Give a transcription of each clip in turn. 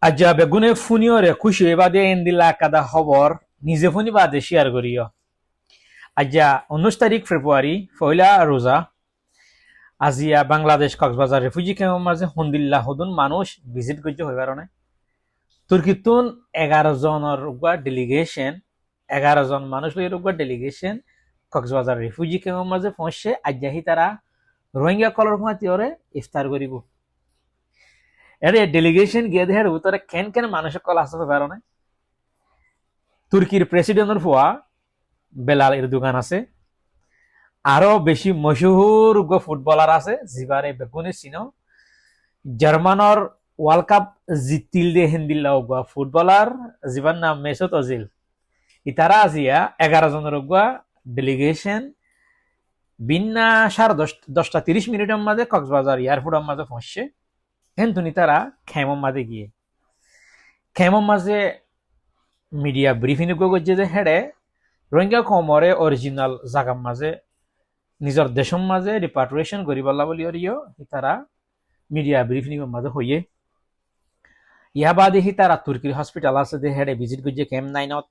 আজ্জা বেগুনে ফুনিওরে খুশি বাদে এন্দিলা কাদা খবর নিজে ফুনি বাদে শেয়ার করিও। আজ্জা 19 তারিখ ফেব্রুয়ারি পয়লা রোজা আজিয়া বাংলাদেশ কক্সবাজার রেফিউজি ক্যাম্পের মাঝে হন্দিল্লা হদুন মানুষ ভিজিট করছে হয়ে কারণে তুর্কিতুন 11 জনের ডেলিগেশন 11 জন মানুষ লইয়ের ডেলিগেশন কক্সবাজার রেফিউজি ক্যাম্পের মাঝে পৌঁছে আজ্জাহি তারা রোহিঙ্গা কলর ফাঁতিওরে ইফতার করিব। এর ডেলিগেশন গিয়ে দেহের উত্তরে কেন কেন মানুষের কল আসতে পারে। তুর্কির প্রেসিডেন্টের ফুয়া বেলাল এরদোগান আছে, আরো বেশি মশহুর ফুটবলার আছে জিবারে বেগুনি চিনো, জার্মানর ওয়ার্ল্ড কাপ জিতিল দে হিন্দিল্লা ফুটবলার জিবার নাম মেসুত অজিল। ইতারা আজিয়া 11 জনের ডেলিগেশন বিন্না 10:30 মাঝে কক্সবাজার এয়ারপোর্টের মাঝে পৌঁছছে। হেনতুনি তারা খেমর মাঝে গিয়ে খেমর মাঝে মিডিয়া ব্রিফিং করছে যে হেডে রোহিঙ্গা কমরে অরিজিনাল জাগার মাঝে নিজের দেশের মাঝে রিপাট্রিয়েশন করিবাল্লা বলি তারা মিডিয়া ব্রিফিং মাঝে হইয়ে ইয়া বাদে তারা তুর্কির হসপিটাল আছে যে হেডে ভিজিট করছে ক্যাম্প 9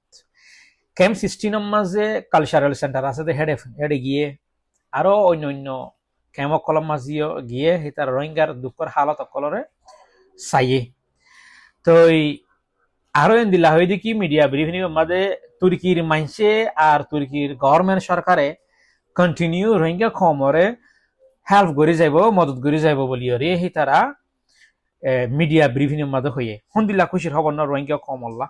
ক্যাম্প 16 মাঝে কালচারাল সেন্টার আছে যে হেডে গিয়ে আরো অন্য ক্যাম্প কলম মাঝিও গিয়ে তার রোহিঙ্গার দুঃখর হালত অকলরে চাইয়ে। তো আরো দিলা হয়ে দেখি মিডিয়া ব্রিফিং মাঝে তুর্কির মাইনসে আর তুর্কির গভর্নমেন্ট সরকারে কন্টিনিউ রোহিঙ্গা কমরে হেল্প করে যাইব মদত করে যাইব বলি তারা মিডিয়া ব্রিফিং মাঝে হয়ে হন্দিল্লা খুশির খবর না রোহিঙ্গা কমল্লা।